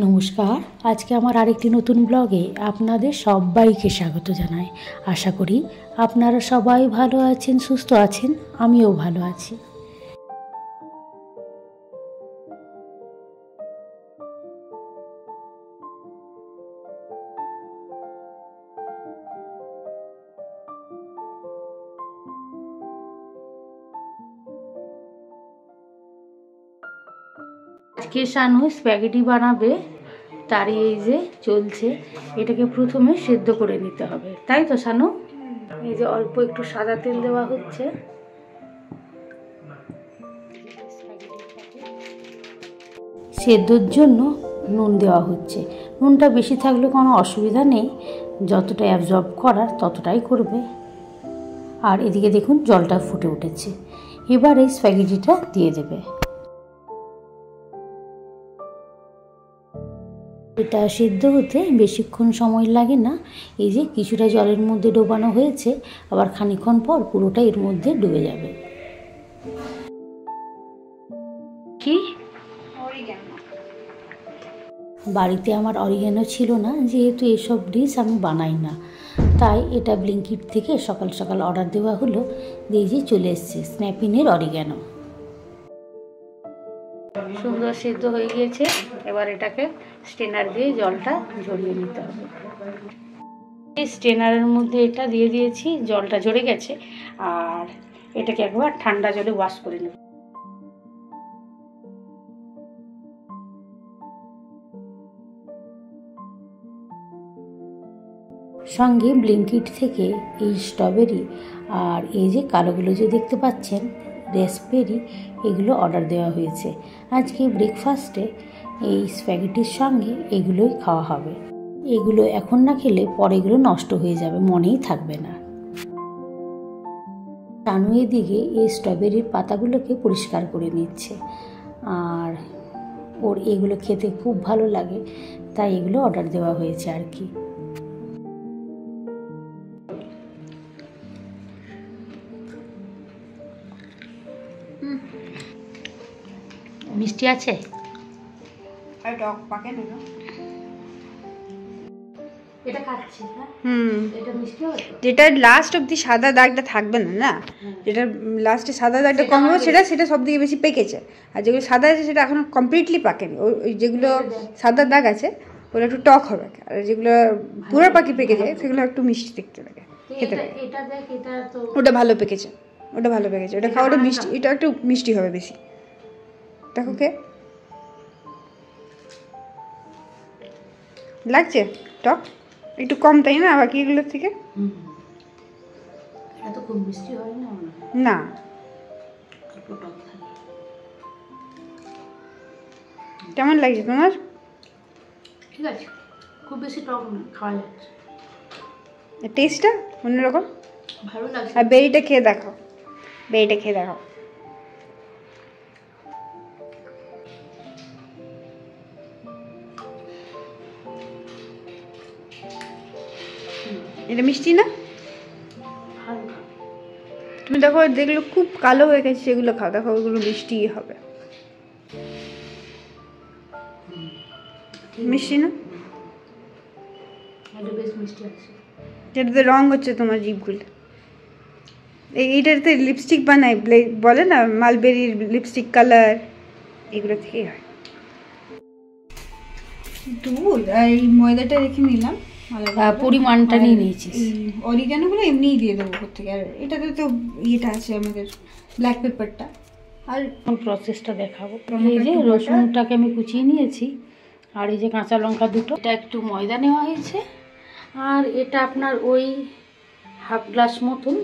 নমস্কার, আজকে আমার আরেকটি নতুন ব্লগে আপনাদের সবাইকে স্বাগত জানাই। আশা করি আপনারা সবাই ভালো আছেন, সুস্থ আছেন, আমিও ভালো আছি। আজকে শানু স্প্যাগেটি বানাবে, তারই এই যে চলছে। এটাকে প্রথমে সেদ্ধ করে নিতে হবে, তাই তো শানু? এই যে অল্প একটু সাদা তেল দেওয়া হচ্ছে। সেদ্ধর জন্য নুন দেওয়া হচ্ছে। নুনটা বেশি থাকলে কোনো অসুবিধা নেই, যতটা অ্যাবজর্ব করার ততটাই করবে। আর এদিকে দেখুন জলটা ফুটে উঠেছে। এবার এই স্প্যাগেটিটা দিয়ে দেবে। এটা সিদ্ধ হতে বেশিক্ষণ সময় লাগে না। এই যে কিছুটা জলের মধ্যে ডোবানো হয়েছে, আবার খানিকক্ষণ পর পুরোটা এর মধ্যে ডুবে যাবে। কি বাড়িতে আমার অরিগ্যানো ছিল না, যেহেতু এসব ডিশ আমি বানাই না, তাই এটা ব্লিঙ্কিট থেকে সকাল সকাল অর্ডার দেওয়া হলো। দিয়ে যে চলে এসছে স্ন্যাপিনের অরিগ্যানো। সুন্দর সিদ্ধ হয়ে গিয়েছে। এবার এটাকে স্ট্রেনার দিয়ে জলটা ঝরিয়ে নিতে হবে। এই স্ট্রেনারের মধ্যে এটা দিয়ে দিয়েছি, জলটা ঝরে গেছে। আর এটাকে একবার ঠান্ডা জলে ওয়াশ করে নেব। সঙ্গে ব্লিঙ্কিট থেকে এই স্ট্রবেরি আর এই যে কালোগুলো যে দেখতে পাচ্ছেন রেসবেরি, এগুলো অর্ডার দেওয়া হয়েছে। আজকে ব্রেকফাস্টে এই স্প্যাগেটির সঙ্গে এগুলোই খাওয়া হবে। এগুলো এখন না খেলে পরে এগুলো নষ্ট হয়ে যাবে, মনেই থাকবে না। শানু এদিকে এই স্ট্রবেরির পাতাগুলোকে পরিষ্কার করে নিচ্ছে। আর ওর এগুলো খেতে খুব ভালো লাগে, তাই এগুলো অর্ডার দেওয়া হয়েছে আর কি। মিষ্টি আছে, আর টক পাকে না। এটা খাচ্ছি। এটা মিষ্টি হবে তো? যেটা লাস্ট অব্দি সাদা দাগটা থাকবে না, না যেটা লাস্টে সাদা দাগটা কম হবে সেটা সব থেকে বেশি পেকেছে। আর যেগুলো সাদা আছে সেটা এখনো কমপ্লিটলি পাকেনি। ওই যেগুলো সাদা দাগ আছে ওগুলো একটু টক হবে, আর যেগুলো পুরো পাকি পেকে যায় সেগুলো একটু মিষ্টি দেখতে লাগে, খেতে লাগে। ওটা ভালো পেকেছে, ওটা ভালো পেকেছে, ওটা খাওয়াটা মিষ্টি, এটা একটু মিষ্টি হবে বেশি। দেখো কে লাগছে টক একটু কম, তাই না বাকিগুলোর থেকে? এত খুব মিষ্টি হয় না, না কেমন লাগছে তোমার? ঠিক আছে, খুব বেশি টক না, খাওয়া যাচ্ছে। টেস্টটা অন্যরকম ভালো লাগছে। আর বেরিটা খেয়ে দেখো, বেরিটা খেয়ে দেখো। এটা মিষ্টি না? তুমি দেখো যেগুলো খুব কালো হয়ে গেছে সেগুলো খাও, দেখো ওগুলো মিষ্টি হবে। মিষ্টি না? বেশ মিষ্টি আছে। যেটাতে রং হচ্ছে তোমার জিভগুলো। এইটাতে লিপস্টিক বানায়, বলে না মালবেরির লিপস্টিক কালার, এগুলো থেকেই হয়। দুধ আর এই ময়দাটা রেখে নিলাম, পরিমাণটা নিয়ে নিয়েছিস। অরিগানোগুলো এমনিই দিয়ে দেবো উপর থেকে। আর এটাতে তো ইয়েটা আছে আমাদের ব্ল্যাক পেপারটা। আর প্রসেসটা দেখাবো। এই যে রসুনটাকে আমি কুচিয়ে নিয়েছি, আর এই যে কাঁচা লঙ্কা দুটো। এটা একটু ময়দা নেওয়া হয়েছে, আর এটা আপনার ওই হাফ গ্লাস মতন,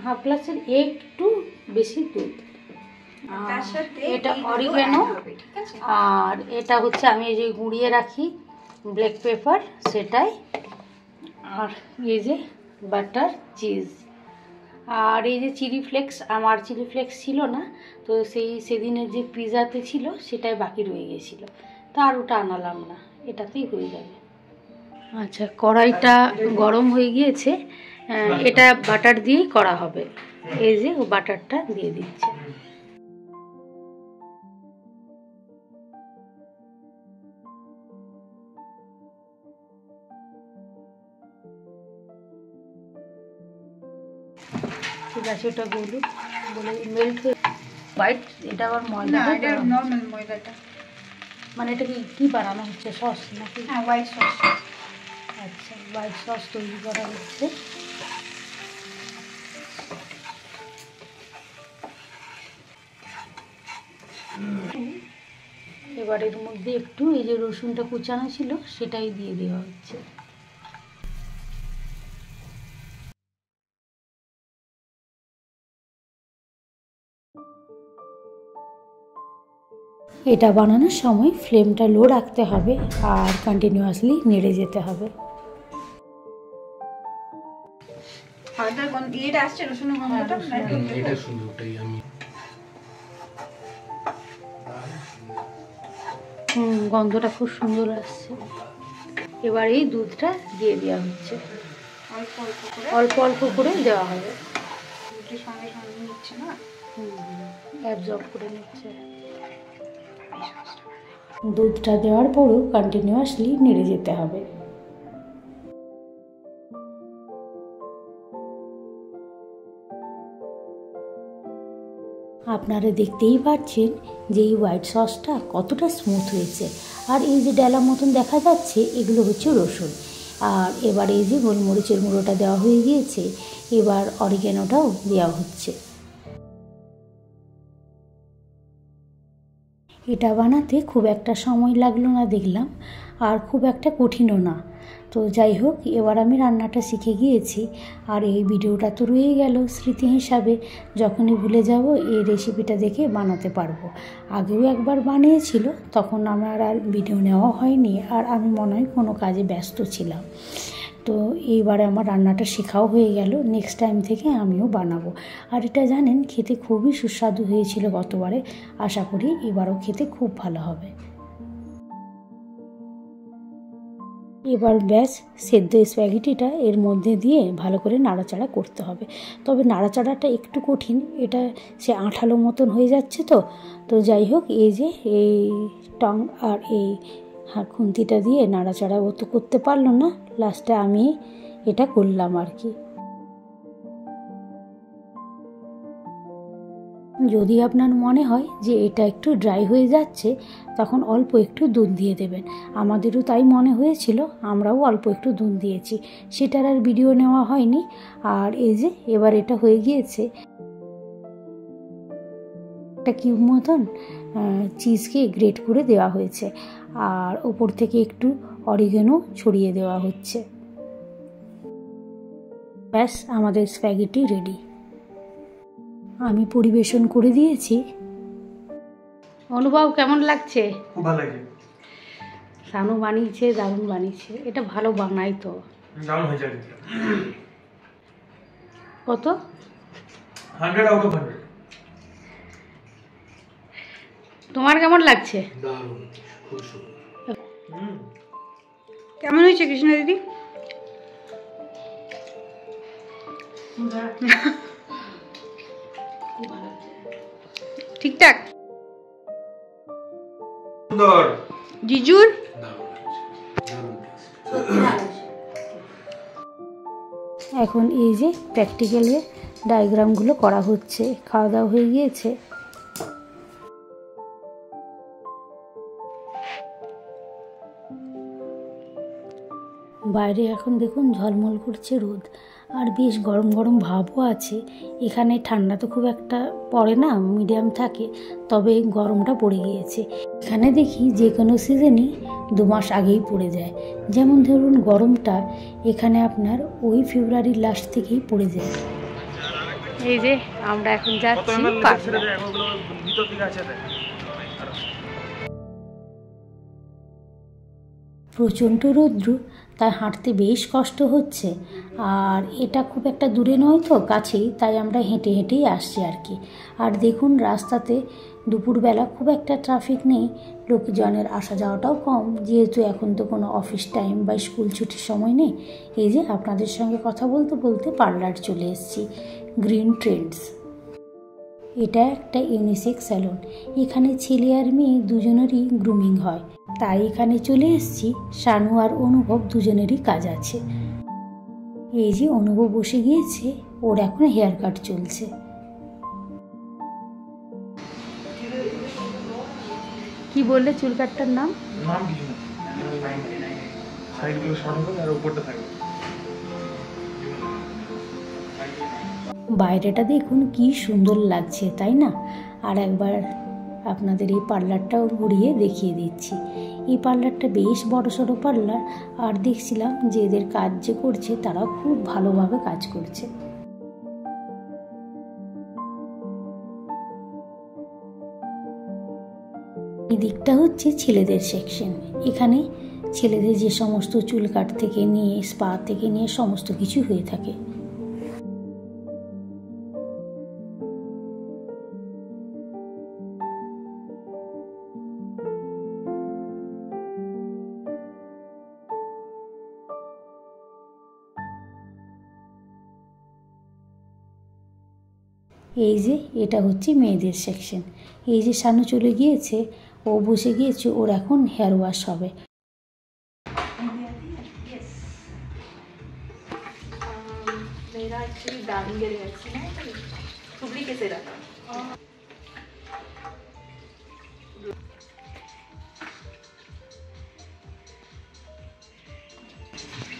হাফ গ্লাসের একটু বেশি দুধ। এটা অরিগানো, আর এটা হচ্ছে আমি এই যে গুঁড়িয়ে রাখি ব্ল্যাক পেপার, সেটাই। আর এই যে বাটার, চিজ, আর এই যে চিলি ফ্লেক্স। আমার চিলি ফ্লেক্স ছিল না, তো সেদিনের যে পিৎজাতে ছিল সেটাই বাকি রয়ে গেছিলো, তা আর ওটা আনালাম না, এটাতেই হয়ে যাবে। আচ্ছা, কড়াইটা গরম হয়ে গিয়েছে। এটা বাটার দিয়েই করা হবে। এই যে বাটারটা দিয়ে দিচ্ছে। ঠিক আছে, ওটা বলুন বলে মেল্ট হয়ে হোয়াইট। এটা আবার ময়দা, এটা নরমাল ময়দাটা। মানে এটা কি বানানো হচ্ছে, সস নাকি? হ্যাঁ, হোয়াইট সস। আচ্ছা, হোয়াইট সস তৈরি করা হচ্ছে। এবার এর মধ্যে একটু এই যে রসুনটা কুচানো ছিল সেটাই দিয়ে দেওয়া হচ্ছে। এটা বানানোর সময় ফ্লেমটা লো রাখতে হবে আর কন্টিনিউয়াসলি নেড়ে যেতে হবে। আদার গন্ধ এটা আসছে, রসুনের গন্ধটা এটা সুন্দরটাই আমি গন্ধটা খুব সুন্দর আসছে। এবার এই দুধটা দিয়ে দেওয়া হচ্ছে, অল্প অল্প করে দেওয়া হবে। সঙ্গে সঙ্গে নিচ্ছে না, অ্যাবজর্ব করে নিচ্ছে। দুধটা দেওয়ার পরও কন্টিনিউয়াসলি নেড়ে যেতে হবে। আপনারা দেখতেই পাচ্ছেন যে এই হোয়াইট সসটা কতটা স্মুথ হয়েছে। আর এই যে ডালা মতন দেখা যাচ্ছে এগুলো হচ্ছে রসুন। আর এবার এই যে গোলমরিচের গুঁড়োটা দেওয়া হয়ে গিয়েছে, এবার অরিগ্যানোটাও দেওয়া হচ্ছে। এটা বানাতে খুব একটা সময় লাগলো না দেখলাম, আর খুব একটা কঠিনও না। তো যাই হোক, এবার আমি রান্নাটা শিখে গিয়েছি। আর এই ভিডিওটা তো রয়ে গেল স্মৃতি হিসাবে, যখনই ভুলে যাব এই রেসিপিটা দেখে বানাতে পারবো। আগেও একবার বানিয়েছিল, তখন আমার আর ভিডিও নেওয়া হয়নি, আর আমি মনে হয় কোনো কাজে ব্যস্ত ছিলাম। তো এইবারে আমার রান্নাটা শেখাও হয়ে গেল, নেক্সট টাইম থেকে আমিও বানাবো। আর এটা জানেন খেতে খুবই সুস্বাদু হয়েছিল গতবারে, আশা করি এবারও খেতে খুব ভালো হবে। এবার ব্যাস সেদ্ধ স্প্যাগেটিটা এর মধ্যে দিয়ে ভালো করে নাড়াচাড়া করতে হবে। তবে নাড়াচাড়াটা একটু কঠিন, এটা সে আঠালো মতন হয়ে যাচ্ছে। তো যাই হোক, এই যে এই টং আর এই খুন্তিটা দিয়ে নাড়াচাড়া ও তো করতে পারলো না, লাস্টে আমি এটা করলাম আর কি। যদি আপনার মনে হয় যে এটা একটু ড্রাই হয়ে যাচ্ছে, তখন অল্প একটু দুধ দিয়ে দেবেন। আমাদেরও তাই মনে হয়েছিল, আমরাও অল্প একটু দুধ দিয়েছি, সেটার আর ভিডিও নেওয়া হয়নি। আর এই যে এবার এটা হয়ে গিয়েছে, একটা কিউব মতন চিজকে গ্রেট করে দেওয়া হয়েছে, আর ওপর থেকে একটু অরিগানো ছড়িয়ে দেওয়া হচ্ছে। ব্যাস আমাদের স্প্যাগেটি রেডি। আমি পরিবেশন করে দিয়েছি। অনুভব কেমন লাগছে? খুব ভালো লাগে। সানু বানিয়েছে, দারুণ বানিয়েছে। এটা ভালো বানাই তো, দারুণ হয়েছে। কত? 100 আউট অফ 100। তোমার কেমন লাগছে? দারুণ, খুব সুন্দর। কেমন হয়েছে কৃষ্ণা দিদি? ঠিকঠাক? সুন্দর। জিজুর এখন এই যে প্র্যাকটিক্যালে ডায়াগ্রামগুলো করা হচ্ছে। খাওয়া দাওয়া হয়ে গিয়েছে। বাইরে এখন দেখুন ঝলমল করছে রোদ, আর বেশ গরম গরম ভাবও আছে। এখানে ঠান্ডা তো খুব একটা পড়ে না, মিডিয়াম থাকে, তবে গরমটা পড়ে গিয়েছে। এখানে দেখি যে কোনো সিজনই 2 মাস আগেই পড়ে যায়। যেমন ধরুন গরমটা এখানে আপনার ওই ফেব্রুয়ারির লাস্ট থেকেই পড়ে যায়। এই যে আমরা এখন যাচ্ছি প্রচণ্ড রৌদ্র, তাই হাঁটতে বেশ কষ্ট হচ্ছে। আর এটা খুব একটা দূরে নয় তো, কাছেই, তাই আমরা হেঁটে হেঁটেই আসছি আর কি। আর দেখুন রাস্তাতে দুপুরবেলা খুব একটা ট্রাফিক নেই, লোকজনের আসা যাওয়াটাও কম, যেহেতু এখন তো কোনো অফিস টাইম বা স্কুল ছুটির সময় নেই। এই যে আপনাদের সঙ্গে কথা বলতে বলতে পার্লার চলে এসেছি, গ্রিন ট্রেন্ডস। এটা একটা ইউনিসেক্স স্যালন। এখানে ছেলে আর মেয়ে দুজনেরই গ্রুমিং হয়, তাই এখানে চলে এসেছি। শানু আর অনুভব দুজনেরই কাজ আছে। এই যে অনুভব বসে গিয়েছে, ও ওর এখন হেয়ার কাট চলছে। কি বললে চুল কাটটার নাম? নাম কিছু না, সাইডগুলো শর্ট হবে আর উপরটা থাকবে। বাইরেটা দেখুন কি সুন্দর লাগছে, তাই না? আর একবার আপনাদের এই পার্লারটাও ঘুরিয়ে দেখিয়ে দিচ্ছি। এই পার্লারটা বেশ বড়সড় পার্লার, আর দেখছিলাম যে এদের কাজ যে করছে তারা খুব ভালোভাবে কাজ করছে। এই দিকটা হচ্ছে ছেলেদের সেকশন। এখানে ছেলেদের যে সমস্ত চুল কাট থেকে নিয়ে স্পা থেকে নিয়ে সমস্ত কিছু হয়ে থাকে। এই যে এটা হচ্ছে মেয়েদের সেকশন। এই যে শানু চলে গিয়েছে, ও বসে গিয়েছে, ওর এখন হেয়ার ওয়াশ হবে। मेरा एक्चुअली डार्लिंग गैलेक्सी है, हुबली के सेरा।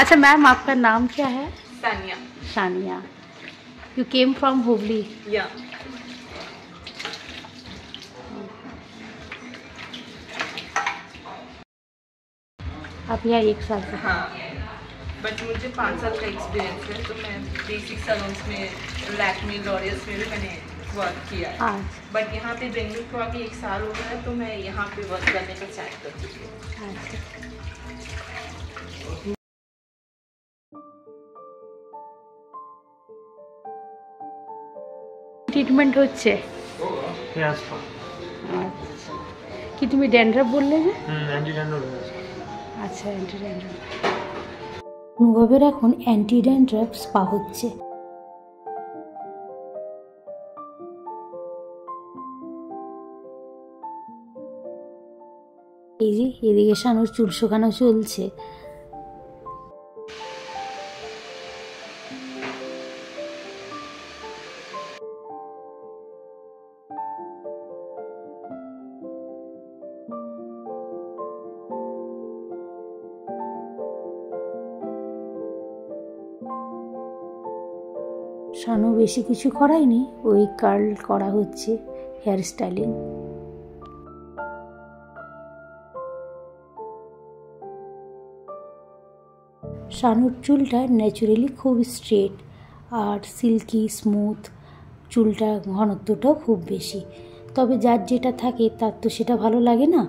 अच्छा मैम, आपका नाम क्या है? Sania. Sania. You came from Hubli? या। आप यहाँ 1 साल से? हाँ, बट मुझे 5 साल का एक्सपीरियंस है, तो मैं बेसिक सैलून्स में, लैक्मे, लॉरियल्स में भी मैंने वर्क किया है। आज बट यहाँ पे बेंगलुरु को आके 1 साल हो गया है, तो मैं यहाँ पे वर्क करने का स्टार्ट कर चुकी हूँ। अच्छा। ট্রিটমেন্ট হচ্ছে? Hair spa. আচ্ছা, কি তুমি ড্যান্ড্রাফ বললে যে? Anti dandruff. আচ্ছা, অ্যান্টি ড্যান্ড্রাফ। অনুভবের এখন অ্যান্টি ড্যান্ড্রাফ স্পা হচ্ছে। এই যে এদিকে শানুর চুল শুকানো চলছে। শানু বেশি কিছু করায়নি, ওই কার্ল করা হচ্ছে, হেয়ার স্টাইলিং। শানুর চুলটা ন্যাচারালি খুব স্ট্রেট আর সিল্কি স্মুথ, চুলটা ঘনত্বটাও খুব বেশি। তবে যার যেটা থাকে তার তো সেটা ভালো লাগে না,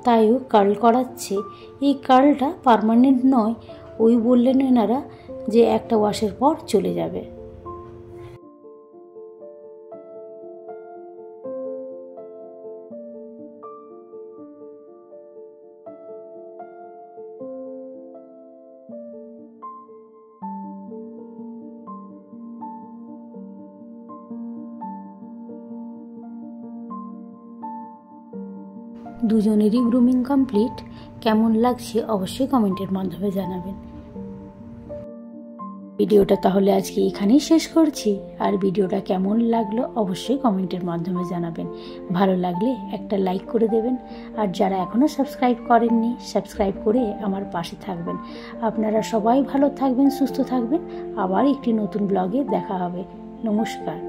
তাই ও কার্ল করাচ্ছে। এই কার্লটা পার্মানেন্ট নয়, ওই বললেন এনারা যে একটা ওয়াশের পর চলে যাবে। দুজনেরই গ্রুমিং কমপ্লিট। কেমন লাগছে অবশ্যই কমেন্টের মাধ্যমে জানাবেন। ভিডিওটা তাহলে আজকে এখানেই শেষ করছি। আর ভিডিওটা কেমন লাগলো অবশ্যই কমেন্টের মাধ্যমে জানাবেন। ভালো লাগলে একটা লাইক করে দেবেন। আর যারা এখনও সাবস্ক্রাইব করেননি, সাবস্ক্রাইব করে আমার পাশে থাকবেন। আপনারা সবাই ভালো থাকবেন, সুস্থ থাকবেন। আবার একটি নতুন ব্লগে দেখা হবে। নমস্কার।